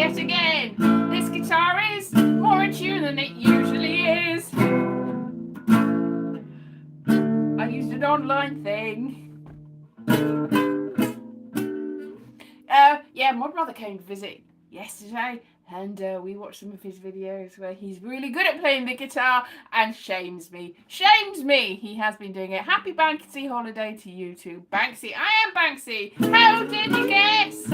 yet again. This guitar is more in tune than it usually is. I used an online thing. Yeah, my brother came to visit yesterday, and we watched some of his videos where he's really good at playing the guitar and shames me. He has been doing it. Happy Banksy holiday to you too. Banksy, I am Banksy. How did you guess?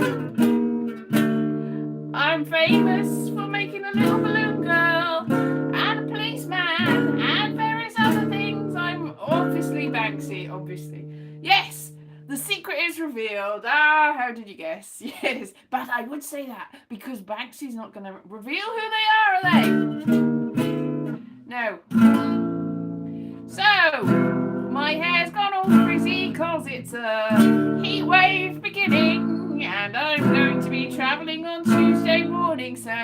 I'm famous for making a little balloon girl and a policeman and various other things. I'm obviously Banksy, obviously. Yes, the secret is revealed. Ah, how did you guess? Yes, but I would say that because Banksy's not going to reveal who they are they? No. So, my hair's gone all frizzy because it's a heat wave beginning, and I'm going to be travelling on Tuesday morning, so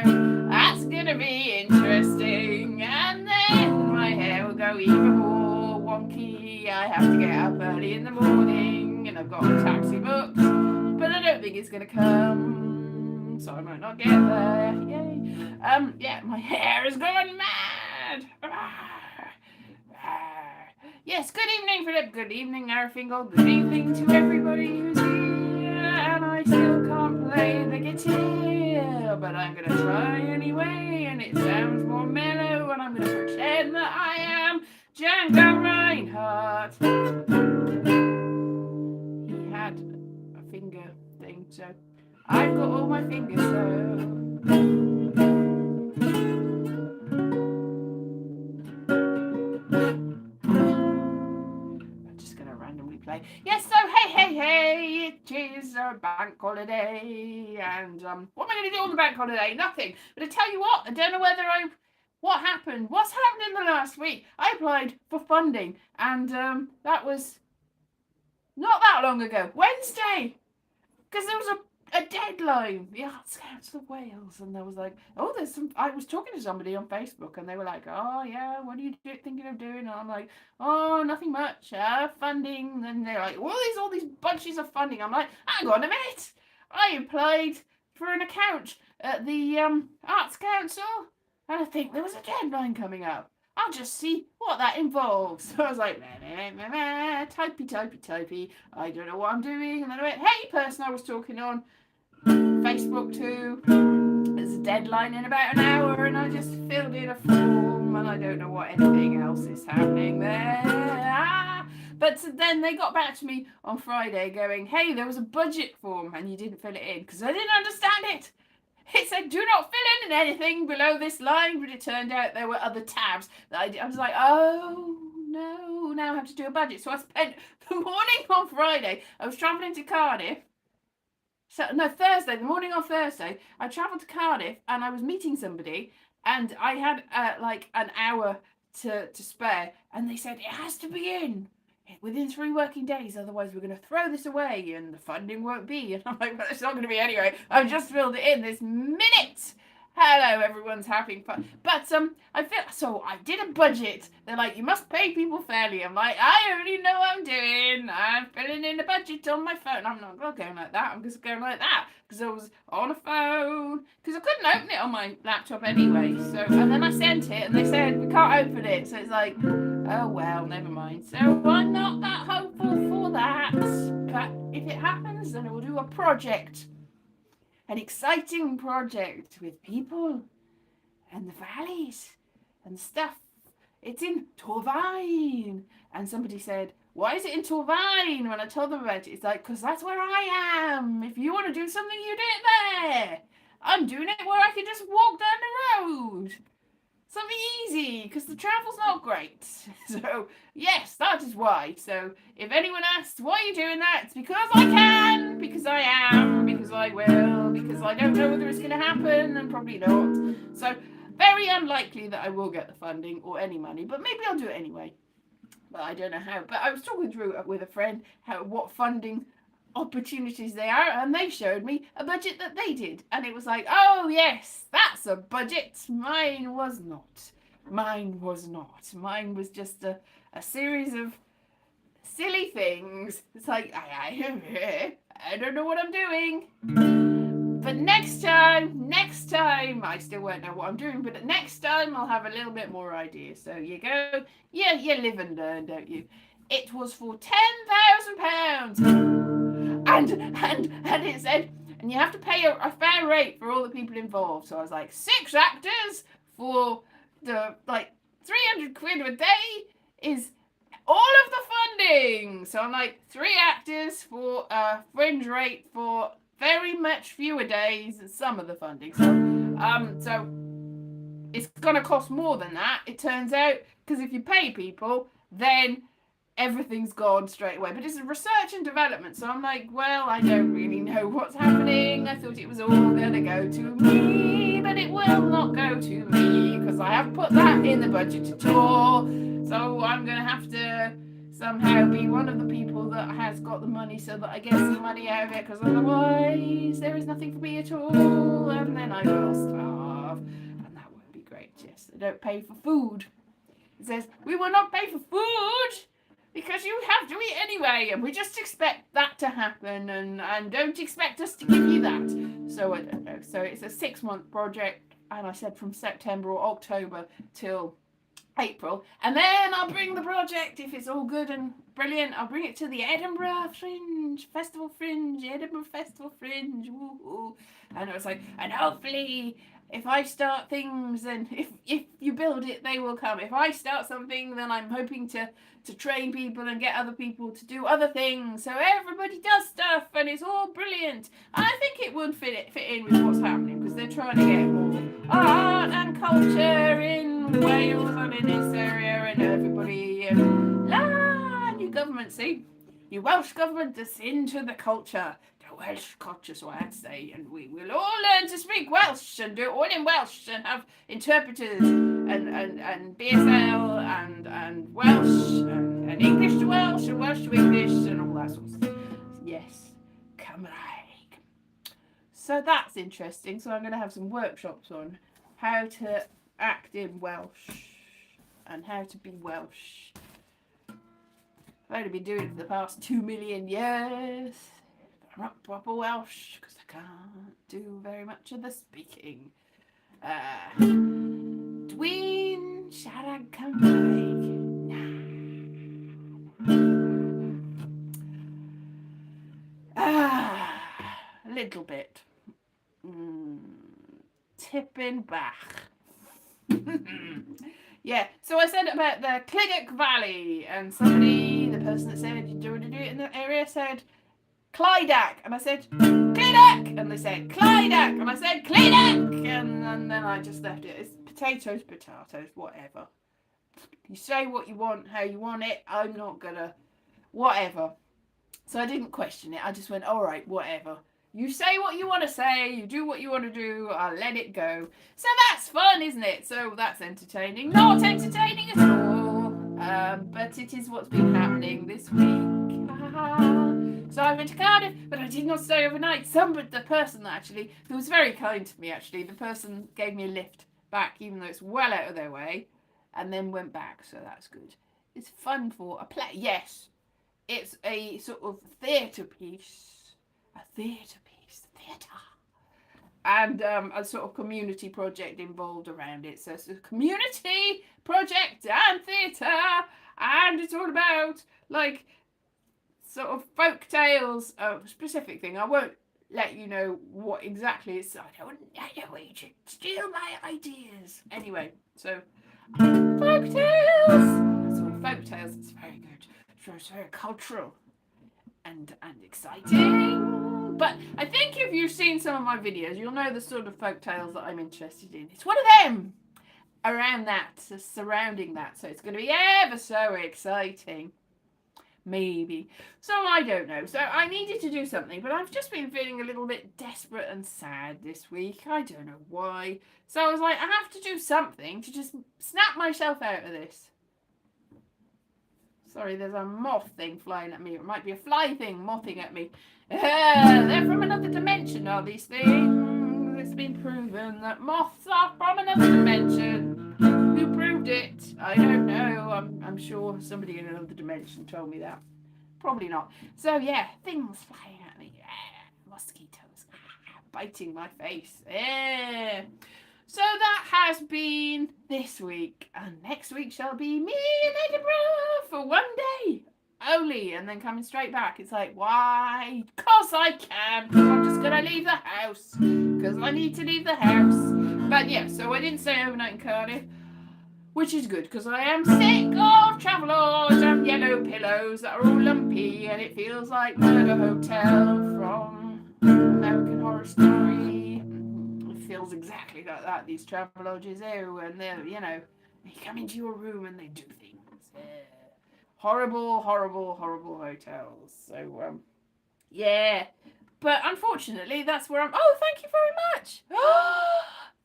that's going to be interesting. And then my hair will go even more wonky. I have to get up early in the morning, and I've got a taxi booked, but I don't think it's going to come, so I might not get there. Yay. Yeah, my hair has gone mad. Yes, good evening, Philip. Good evening, Arfingal. Good evening to everybody who's here. And I still can't play the guitar, but I'm going to try anyway, and it sounds more mellow, and I'm going to pretend that I am Django Reinhardt. He had a finger thing, so I've got all my fingers, so... Play. Yes, so hey, it is a bank holiday, and what am I going to do on the bank holiday? Nothing. But I tell you what, I don't know what happened. What's happened in the last week? I applied for funding, and that was not that long ago, Wednesday, because there was a deadline, the Arts Council of Wales, and there was like, oh, there's some. I was talking to somebody on Facebook, and they were like, oh yeah, what are you thinking of doing? And I'm like, oh, nothing much, funding. And they're like, well, there's all these bunches of funding. I'm like, hang on a minute, I applied for an account at the Arts Council, and I think there was a deadline coming up. I'll just see what that involves. So I was like, typey. I don't know what I'm doing. And then I went, hey, person I was talking on Facebook to, there's a deadline in about an hour, and I just filled in a form, and I don't know what anything else is happening there. But then they got back to me on Friday going, hey, there was a budget form, and you didn't fill it in, because I didn't understand it. It said, do not fill in anything below this line, but it turned out there were other tabs. I was like, oh, no, now I have to do a budget. So I spent the morning on Friday. I was travelling to Cardiff. Thursday, the morning on Thursday, I travelled to Cardiff, and I was meeting somebody, and I had like an hour to spare, and they said, it has to be in within 3 working days, otherwise we're going to throw this away and the funding won't be. And I'm like, well, it's not going to be anyway. I've just filled it in this minute. Hello, everyone's having fun. But I did a budget. They're like, you must pay people fairly. I'm like, I already know what I'm doing. I'm filling in a budget on my phone. I'm not going like that. I'm just going like that because I was on a phone, because I couldn't open it on my laptop anyway. So, and then I sent it, and they said we can't open it. So it's like, oh well, never mind. So I'm not that hopeful for that. But if it happens, then we'll do a project. An exciting project with people and the valleys and stuff. It's in Torvine. And somebody said, why is it in Torvine? When I told them about it, it's like, because that's where I am. If you want to do something, you do it there. I'm doing it where I can just walk down the road. Something easy, because the travel's not great. So, yes, that is why. So, if anyone asks, why are you doing that? It's because I can, because I am, because I will, because I don't know whether it's going to happen, and probably not. So, very unlikely that I will get the funding or any money, but maybe I'll do it anyway. But I don't know how. But I was talking through with a friend what funding opportunities they are, and they showed me a budget that they did, and it was like, oh yes, that's a budget. Mine was not. Mine was just a series of silly things. It's like, I don't know what I'm doing, But next time, I still won't know what I'm doing, but next time I'll have a little bit more idea. So you go, yeah, you live and learn, don't you? It was for £10,000. And it said, and you have to pay a fair rate for all the people involved. So I was like, 6 actors for the, like, 300 quid a day is all of the funding. So I'm like, 3 actors for a fringe rate for very much fewer days than some of the funding. So it's gonna cost more than that, it turns out, because if you pay people, then everything's gone straight away. But it's research and development, so I'm like, well, I don't really know what's happening. I thought it was all gonna go to me, but it will not go to me because I haven't put that in the budget at all. So I'm gonna have to somehow be one of the people that has got the money so that I get some money out of it, because otherwise there is nothing for me at all, and then I will starve, and that won't be great. Yes, they don't pay for food. It says, we will not pay for food because you have to eat anyway, and we just expect that to happen, and don't expect us to give you that. So I don't know. So it's a 6-month project, and I said from September or October till April, and then I'll bring the project, if it's all good and brilliant, I'll bring it to the Edinburgh Festival Fringe. Woo-hoo. And it was like, and hopefully if I start things, then if you build it, they will come. If I start something, then I'm hoping to train people and get other people to do other things, so everybody does stuff and it's all brilliant. And I think it would fit in with what's happening, because they're trying to get more art and culture in Wales and in this area, and everybody, new government, see, new Welsh government is into the culture, the Welsh culture, so I had to say, and we will all learn to speak Welsh and do it all in Welsh and have interpreters and BSL and Welsh and English to Welsh and Welsh to English and all that sort of stuff. Yes, Cymraeg. So that's interesting. So I'm going to have some workshops on how to act in Welsh and how to be Welsh. I've only been doing it for the past 2 million years. I'm not proper Welsh because I can't do very much of the speaking. Dwi'n siarad Cymraeg. A little bit. Tipping back. Yeah, so I said about the Clydach Valley, and somebody, the person that said, do you want to do it in that area, said Clydach, and I said Clydach, and they said Clydach, and I said Clydach, and then I just left it. It's potatoes, whatever. You say what you want, how you want it. I'm not gonna, whatever. So I didn't question it. I just went, all right, whatever. You say what you want to say, you do what you want to do, I'll let it go. So that's fun, isn't it? So that's entertaining. Not entertaining at all, but it is what's been happening this week. So I went to Cardiff, but I did not stay overnight. The person that actually, who was very kind to me actually, the person gave me a lift back, even though it's well out of their way, and then went back, so that's good. It's fun for a play, yes. It's a sort of theatre piece. And a sort of community project involved around it. So it's a community project and theatre, and it's all about like sort of folk tales, a specific thing. I won't let you know what exactly it's. I don't want you to steal my ideas. Anyway, so folk tales. So folk tales. It's very good. So it's very cultural and exciting. But I think if you've seen some of my videos, you'll know the sort of folk tales that I'm interested in. It's one of them around that, so surrounding that. So it's going to be ever so exciting. Maybe. So I don't know. So I needed to do something, but I've just been feeling a little bit desperate and sad this week. I don't know why. So I was like, I have to do something to just snap myself out of this. Sorry, there's a moth thing flying at me. It might be a fly thing mothing at me. They're from another dimension, are these things? It's been proven that moths are from another dimension. Who proved it? I don't know. I'm sure somebody in another dimension told me that. Probably not. So yeah, things flying at me. Mosquitoes. biting my face. So that has been this week, and next week shall be me in Edinburgh for one day only, and then coming straight back. It's like, why? Because I can. I'm just gonna leave the house because I need to leave the house. But yeah, so I didn't stay overnight in Cardiff, which is good because I am sick of travelodge and yellow pillows that are all lumpy, and it feels like Murder Hotel from American Horror Story. It feels exactly like that, these travelodges here, and they're, they come into your room and they do things. Horrible, horrible, horrible hotels. So, yeah. But unfortunately, that's where I'm... Oh, thank you very much.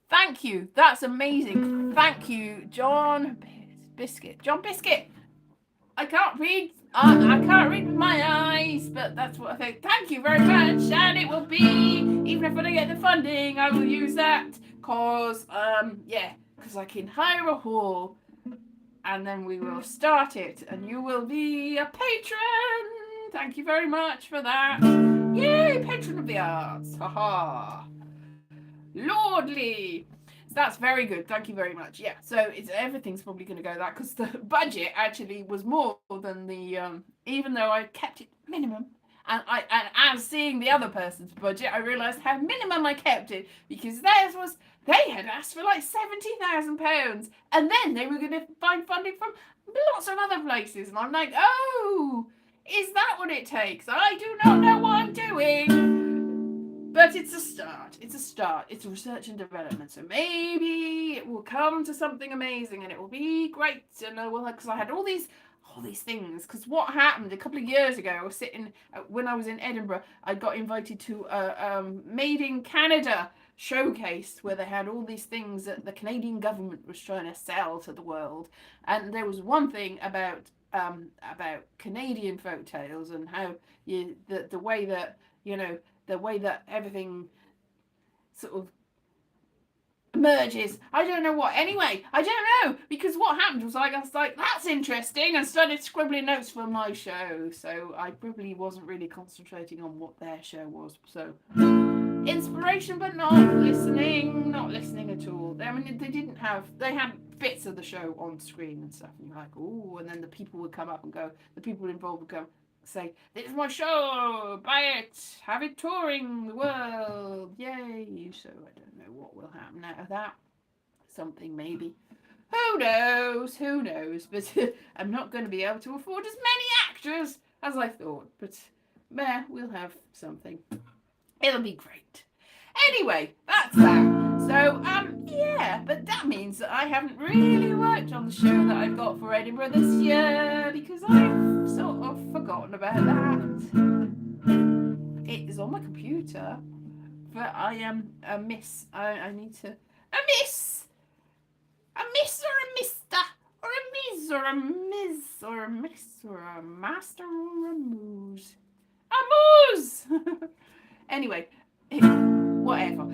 Thank you. That's amazing. Thank you, John Biscuit. John Biscuit. I can't read. I can't read with my eyes, but that's what I think. Thank you very much. And it will be, even if I don't get the funding, I will use that. Because, because I can hire a hall and then we will start it. And you will be a patron. Thank you very much for that. Yay, patron of the arts. Haha. Lordly. So that's very good. Thank you very much. Yeah. So everything's probably going to go that because the budget actually was more than the even though I kept it minimum. And as seeing the other person's budget, I realised how minimum I kept it because theirs was they had asked for like £70,000, and then they were going to find funding from lots of other places, and I'm like, oh, is that what it takes? I do not know what I'm doing. But it's a start. It's a start. It's research and development. So maybe it will come to something amazing and it will be great. And I will, because I had all these things. Because what happened a couple of years ago, I was sitting, when I was in Edinburgh, I got invited to a Made in Canada showcase where they had all these things that the Canadian government was trying to sell to the world. And there was one thing about Canadian folk tales and how the way that, the way that everything sort of emerges. I don't know what. Anyway, I don't know, because what happened was I was like, that's interesting, and started scribbling notes for my show. So I probably wasn't really concentrating on what their show was. So inspiration, but not listening at all. I mean, they had bits of the show on screen and stuff, and you're like, ooh, and then the people would come up and go, the people involved would go, say, this is my show, buy it, have it touring the world, yay. So I don't know what will happen out of that. Something maybe. Who knows, but I'm not going to be able to afford as many actors as I thought, but we'll have something. It'll be great. Anyway, that's that. So, but that means that I haven't really worked on the show that I've got for Edinburgh this year because I've sort of forgotten about that. It is on my computer, but I am a miss. I need to... A miss or a mister or a miss or a miss or a miss or a master or a moose. A moose! Anyway, whatever.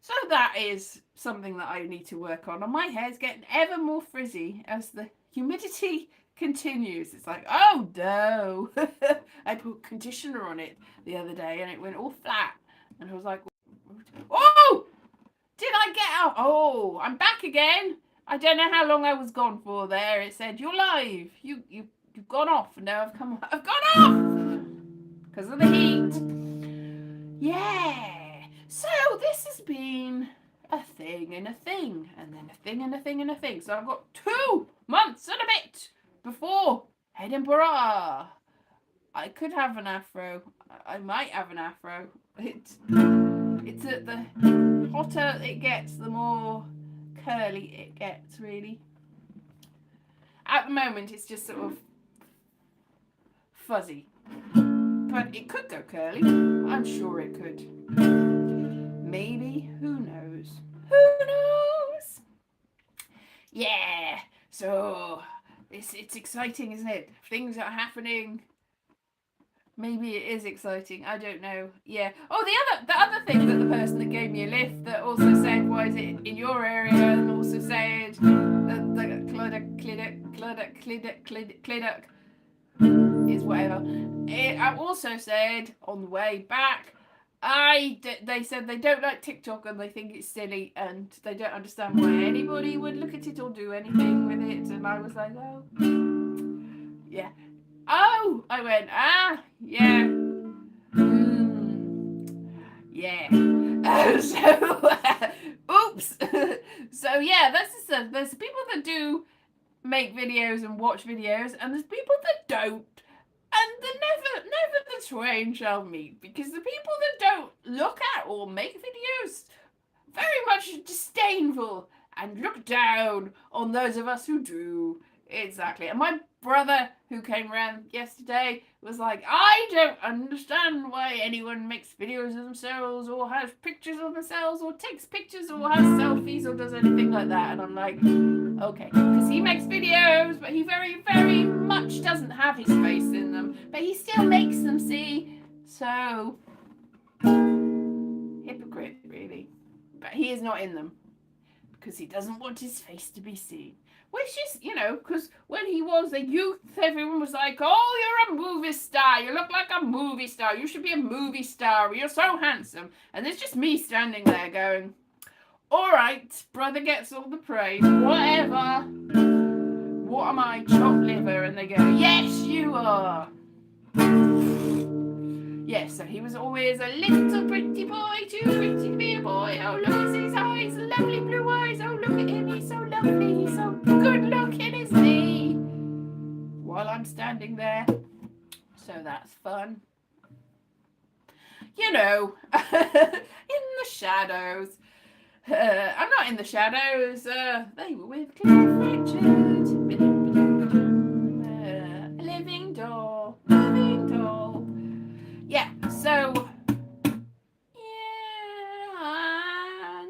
So that is something that I need to work on. And my hair's getting ever more frizzy as the humidity continues. It's like, oh no. I put conditioner on it the other day and it went all flat. And I was like, oh! Did I get out? Oh, I'm back again. I don't know how long I was gone for there. It said, you're live. You've gone off. And now I've gone off! Because of the heat. Yeah. So this has been a thing and a thing, and then a thing and a thing and a thing. So I've got 2 months and a bit before Edinburgh. I could have an afro. I might have an afro. It's at the hotter it gets, the more curly it gets, really. At the moment, it's just sort of fuzzy. But it could go curly. I'm sure it could. Maybe. Who knows? Who knows? Yeah. So it's exciting, isn't it? Things are happening. Maybe it is exciting. I don't know. Yeah. Oh, the other thing that the person that gave me a lift that also said, why is it in your area? And also said that the Cliduck is whatever. I also said on the way back, They said they don't like TikTok and they think it's silly and they don't understand why anybody would look at it or do anything with it. And I was like, oh, yeah. Oh, I went, yeah. Yeah. So, oops. So yeah, that's the stuff. There's people that do make videos and watch videos, and there's people that don't. And never the twain shall meet, because the people that don't look at or make videos very much disdainful and look down on those of us who do. Exactly. And my brother, who came around yesterday, was like, I don't understand why anyone makes videos of themselves or has pictures of themselves or takes pictures or has selfies or does anything like that. And I'm like, okay, because he makes videos, but he very, very much doesn't have his face in them, but he still makes them, see? So, hypocrite, really. But he is not in them, because he doesn't want his face to be seen. Which is, because when he was a youth, everyone was like, oh, you're a movie star. You look like a movie star. You should be a movie star. You're so handsome. And there's just me standing there going, all right, brother gets all the praise. Whatever. What am I, chopped liver? And they go, yes, you are. Yes, so he was always a little pretty boy, too pretty to be a boy. Oh, look at his eyes, lovely blue eyes. Oh, look at him, he's so lovely, he's so good looking, isn't he? While I'm standing there. So that's fun. In the shadows. I'm not in the shadows. They were with Cliff Richard. A living doll. Yeah, so,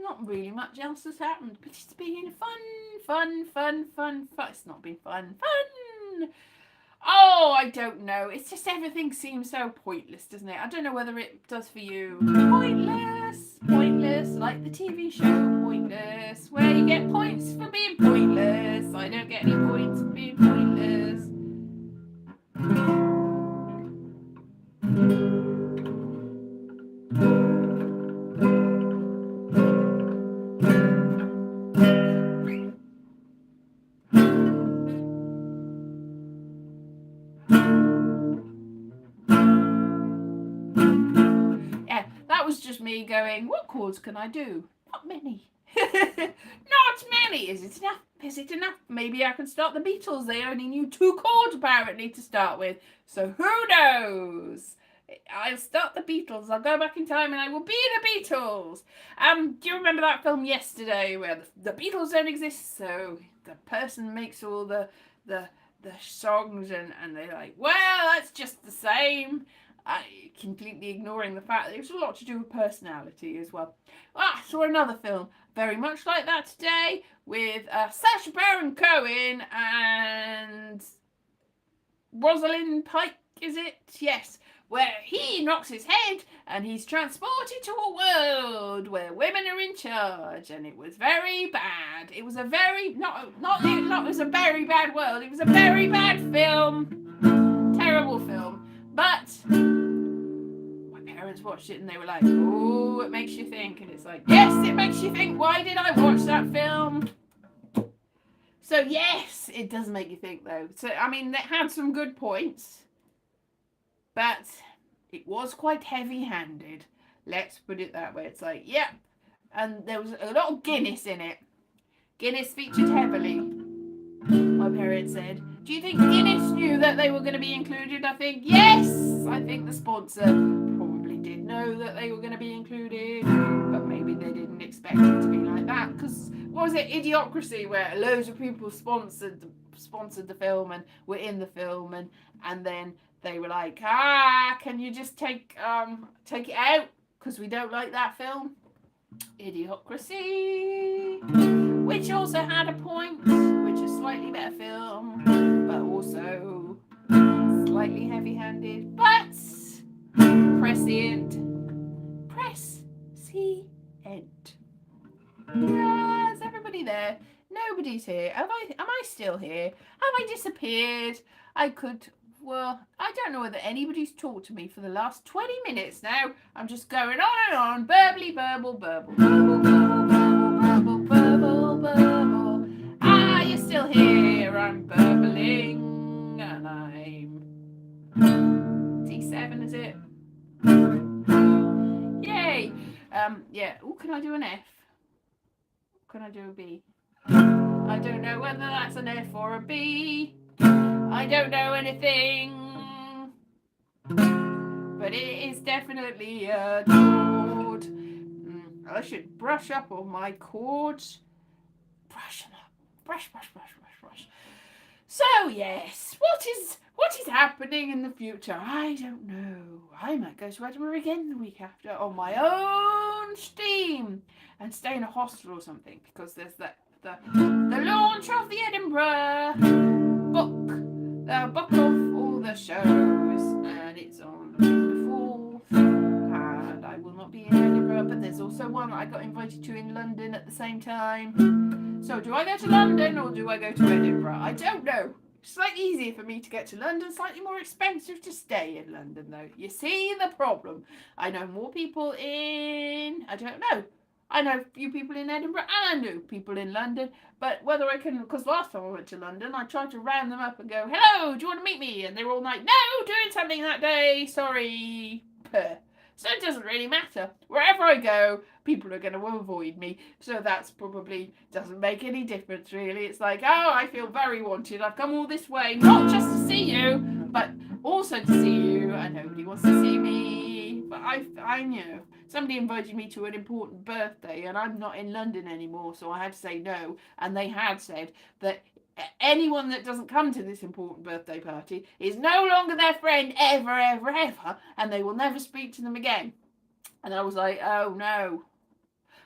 not really much else has happened, but it's been fun. It's not been fun. Oh, I don't know. It's just everything seems so pointless, doesn't it? I don't know whether it does for you. Pointless, like the TV show Pointless, where you get points for being pointless. I don't get any points for being pointless. Just me going, what chords can I do? Not many. Not many. Is it enough? Maybe I can start the Beatles. They only knew 2 chords apparently to start with. So who knows? I'll start the Beatles. I'll go back in time and I will be the Beatles. Do you remember that film Yesterday where the Beatles don't exist? So the person makes all the songs and they're like, well, that's just the same. Completely ignoring the fact that it was a lot to do with personality as well. I saw another film very much like that today with Sacha Baron Cohen and Rosalind Pike, is it? Yes. Where he knocks his head and he's transported to a world where women are in charge, and it was very bad. It was a very it was a very bad world. It was a very bad film, terrible film. But my parents watched it and they were like, "Oh, it makes you think," and it's like, yes, it makes you think. Why did I watch that film? So yes, it does make you think though. So I mean, it had some good points. But it was quite heavy-handed. Let's put it that way. It's like, yep. And there was a lot of Guinness in it. Guinness featured heavily, my parents said. Do you think Guinness knew that they were going to be included? I think, yes! I think the sponsor probably did know that they were going to be included, but maybe they didn't expect it to be like that. Because, what was it, Idiocracy, where loads of people sponsored the film and were in the film, and then they were like, can you just take it out because we don't like that film? Idiocracy, which also had a point, which is a slightly better film, but also slightly heavy-handed, but prescient. Yeah, is everybody there? Nobody's here. Am I still here? Have I disappeared? I could well, I don't know whether anybody's talked to me for the last 20 minutes now. I'm just going on and on, burbly, burble, burble, burble, burble, burble, burble, burble, burble. Ah, you're still here. I'm burbling, and I'm D7, is it? Yay. Yeah. Oh, can I do an F? Can I do a B? I don't know whether that's an F or a B. I don't know anything. But it is definitely a chord. I should brush up on my chords. Brush them up. Brush, brush, brush, brush, brush. So yes, what is happening in the future? I don't know. I might go to Edinburgh again the week after on my own steam and stay in a hostel or something, because there's the launch of the Edinburgh book, the book of all the shows, and it's on the 4th, and I will not be in Edinburgh, but there's also one that I got invited to in London at the same time. So do I go to London or do I go to Edinburgh? I don't know. Slightly easier for me to get to London, slightly more expensive to stay in London though. You see the problem. I know more people in, I don't know. I know a few people in Edinburgh and I know people in London, but whether I can, because last time I went to London, I tried to round them up and go, hello, do you want to meet me? And they were all like, no, doing something that day, sorry. Puh. So it doesn't really matter. Wherever I go, people are going to avoid me. So that's probably doesn't make any difference, really. It's like, oh, I feel very wanted. I've come all this way, not just to see you, but also to see you. And nobody wants to see me. But I knew. Somebody invited me to an important birthday, and I'm not in London anymore, so I had to say no. And they had said that anyone that doesn't come to this important birthday party is no longer their friend ever, ever, ever, and they will never speak to them again. And I was like, oh no.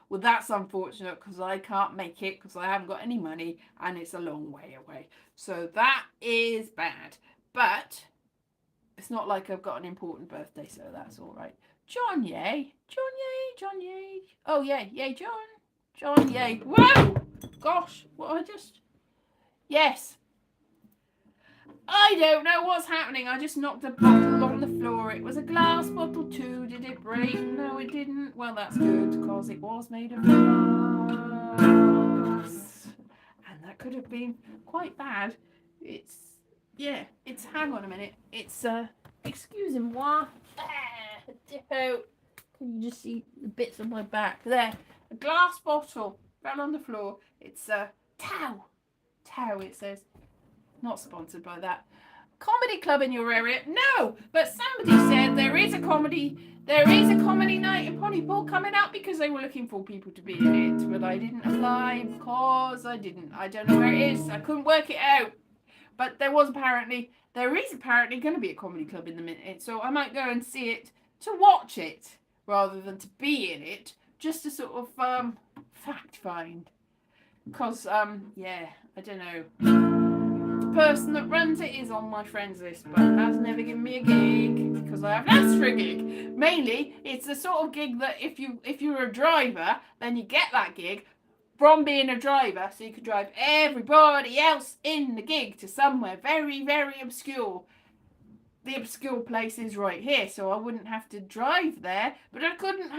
Well, that's unfortunate because I can't make it because I haven't got any money and it's a long way away. So that is bad. But it's not like I've got an important birthday, so that's all right. John, yay. John, yay. John, yay. Oh, yeah. Yay, John. John, yay. Whoa! Gosh, what I just... Yes. I don't know what's happening. I just knocked a bottle on the floor. It was a glass bottle too. Did it break? No, it didn't. Well, that's good because it was made of glass. And that could have been quite bad. It's, hang on a minute. It's, excusez-moi. Can you just see the bits of my back? There. A glass bottle fell on the floor. It's a Tau, it says. Not sponsored by that. Comedy club in your area? No, but somebody said there is a comedy night in Pontypool coming up because they were looking for people to be in it, but I didn't apply because I don't know where it is. I couldn't work it out. But there is apparently going to be a comedy club in the minute, so I might go and see it to watch it rather than to be in it, just to sort of fact find. Because I don't know. The person that runs it is on my friends list, but has never given me a gig because I haven't asked for a gig. Mainly, it's the sort of gig that if you're a driver, then you get that gig from being a driver, so you could drive everybody else in the gig to somewhere very, very obscure. The obscure place is right here, so I wouldn't have to drive there, but I couldn't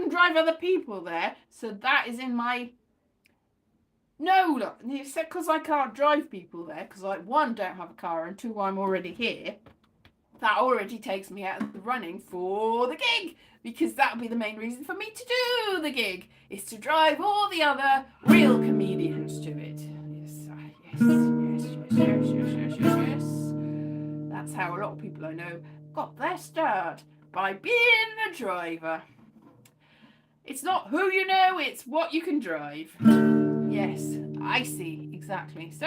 drive other people there, so that is in my... No, look, it's because I can't drive people there, because I, 1, don't have a car, and 2, I'm already here. That already takes me out of the running for the gig, because that would be the main reason for me to do the gig, is to drive all the other real comedians to it. Yes. That's how a lot of people I know got their start, by being a driver. It's not who you know, it's what you can drive. Yes, I see, exactly. So,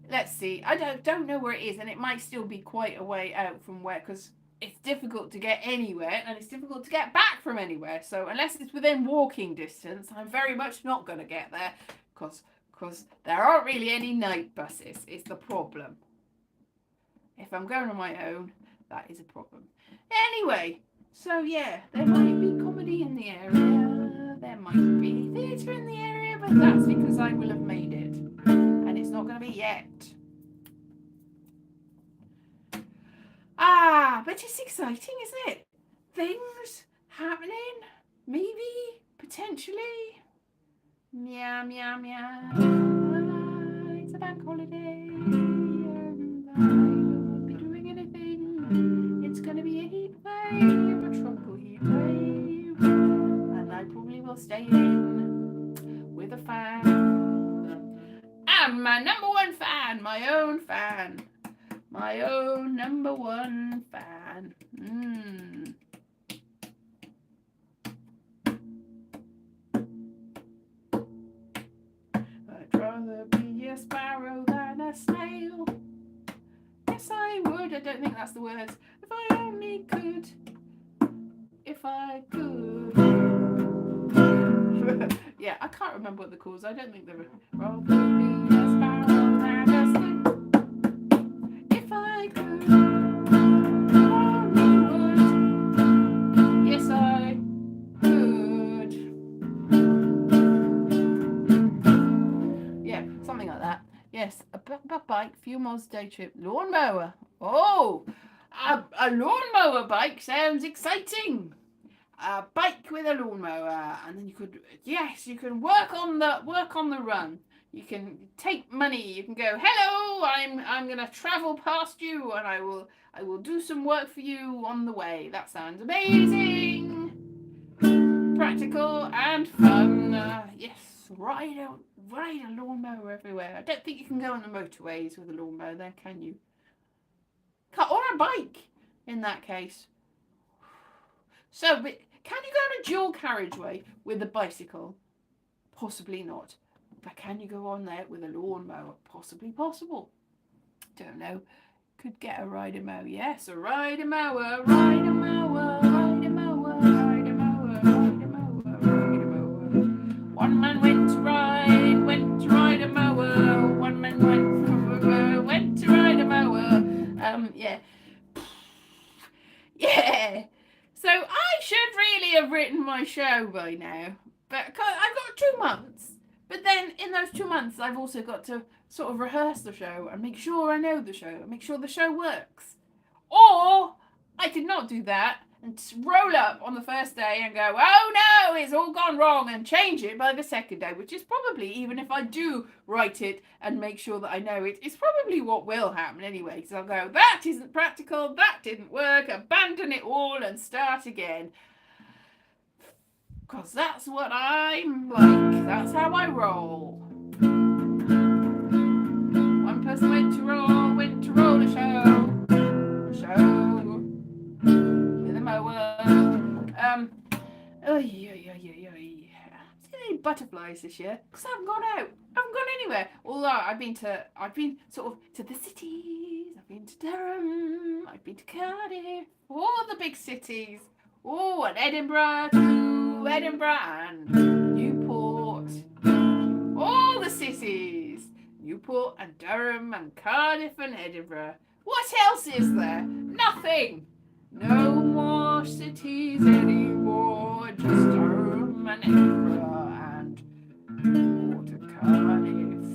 let's see. I don't know where it is, and it might still be quite a way out from where, because it's difficult to get anywhere, and it's difficult to get back from anywhere. So, unless it's within walking distance, I'm very much not going to get there, because there aren't really any night buses, is the problem. If I'm going on my own, that is a problem. Anyway, so yeah, there might be comedy in the area. There might be theatre in the area, but that's because I will have made it. And it's not going to be yet. But it's exciting, isn't it? Things happening, maybe, potentially. Meow, meow, meow. It's a bank holiday, and I won't be doing anything. It's gonna be a heat wave, a tropical heat wave, and I probably will stay in with a fan. And my number one fan, my own fan. My own number one fan. I'd rather be a sparrow than a snail. Yes, I would. I don't think that's the words. If I only could. If I could. Yeah, I can't remember what the chords. I don't think they're rather be a sparrow than a snail. If I could. Yes, I could. Yeah, something like that. Yes, a bike, few miles day trip, lawnmower. Oh, a lawnmower bike sounds exciting. A bike with a lawnmower, and then you can work on the run. You can take money. You can go, hello, I'm gonna travel past you, and I will do some work for you on the way. That sounds amazing. Practical and fun. Yes, ride a lawnmower everywhere. I don't think you can go on the motorways with a lawnmower there, can you? Or a bike, in that case. So, but can you go on a dual carriageway with a bicycle? Possibly not. But can you go on there with a lawnmower? Possibly possible. Don't know. Could get a rider mower. Yes, a rider mower, rider mower, rider mower, rider mower, rider mower, rider mower. One man went to ride a mower. One man went to ride a mower. Yeah. Yeah. So I should really have written my show by now, but I've got 2 months. But then in those 2 months, I've also got to sort of rehearse the show and make sure I know the show and make sure the show works. Or I could not do that and roll up on the first day and go, oh no, it's all gone wrong, and change it by the second day, which is probably, even if I do write it and make sure that I know it, it's probably what will happen anyway. Because I'll go, that isn't practical, that didn't work, abandon it all and start again. Because that's what I'm like. That's how I roll. One person went to roll a show with a mower. Seen any butterflies this year? Because I haven't gone out. I haven't gone anywhere. Although I've been sort of to the cities. I've been to Durham. I've been to Cardiff. All the big cities. Oh, and Edinburgh too. Edinburgh and Newport. All the cities. Newport and Durham and Cardiff and Edinburgh. What else is there? Nothing. No more cities anymore. Just Durham and Edinburgh and Newport and Cardiff.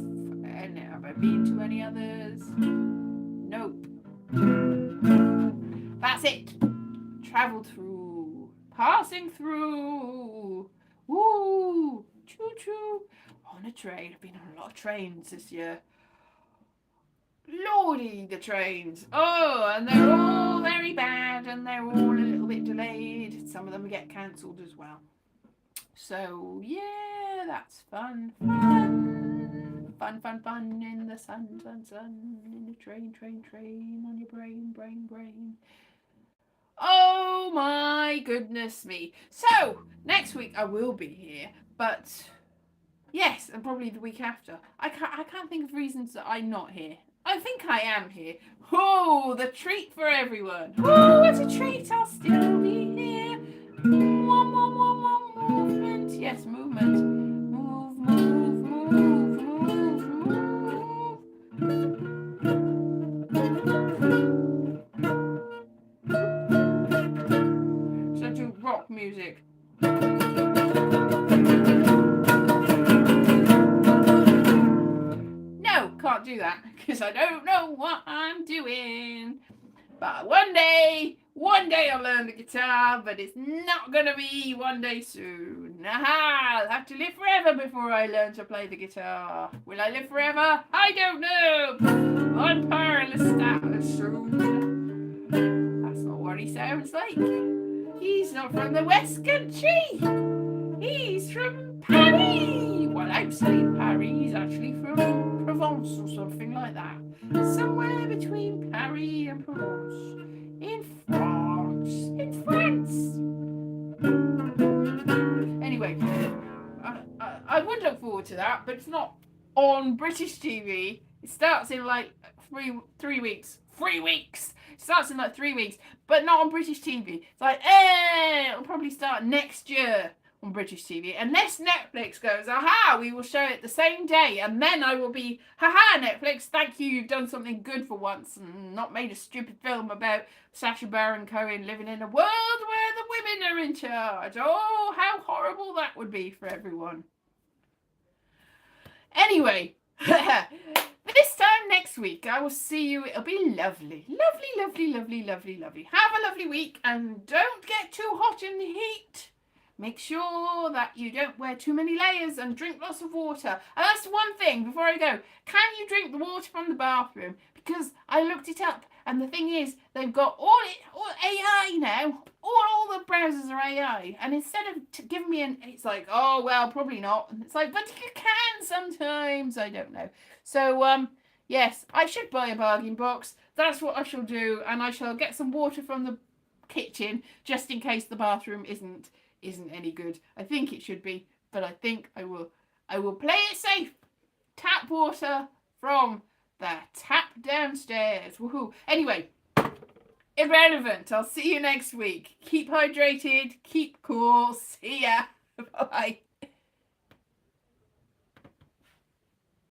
And have I been to any others? Nope. That's it. Travelled through. Passing through. Woo! Choo-choo. On a train. I've been on a lot of trains this year. Lordy, the trains. Oh, and they're all very bad, and they're all a little bit delayed. Some of them get cancelled as well. So, yeah, that's fun. Fun in the sun, in the train, on your brain. Oh my goodness me. So, next week I will be here, but yes, and probably the week after. I can't think of reasons that I'm not here. I think I am here. Oh, the treat for everyone. Oh, what a treat. I'll still be here. More movement. Yes, movement. Move. So do rock music. No, can't do that because I don't know what I'm doing. But one day I'll learn the guitar, but it's not going to be one day soon. I'll have to live forever before I learn to play the guitar. Will I live forever? I don't know. On perilous status soon. That's not what he sounds like. He's not from the West Country. He's from Paris. Well, I'm saying Paris. He's actually from Provence or something like that. Somewhere between Paris and Provence. In France. Anyway, I would look forward to that, but it's not on British TV. It starts in like 3 weeks. 3 weeks! It starts in like 3 weeks, but not on British TV. It's like, it'll probably start next year on British TV. Unless Netflix goes, aha, we will show it the same day, and then I will be, haha, Netflix, thank you, you've done something good for once, and not made a stupid film about Sacha Baron Cohen living in a world where the women are in charge. Oh, how horrible that would be for everyone. Anyway, this time next week, I will see you. It'll be lovely. Lovely, lovely, lovely, lovely, lovely. Have a lovely week, and don't get too hot in the heat. Make sure that you don't wear too many layers and drink lots of water. And that's one thing before I go. Can you drink the water from the bathroom? Because I looked it up, and the thing is, they've got all AI now. All the browsers are AI. And instead of giving me it's like, oh, well, probably not. And it's like, but you can sometimes. I don't know. So, yes, I should buy a bargain box. That's what I shall do. And I shall get some water from the kitchen, just in case the bathroom isn't any good. I think it should be, but I think I will play it safe. Tap water from the tap downstairs. Woohoo. Anyway, irrelevant. I'll see you next week. Keep hydrated, keep cool. See ya. Bye.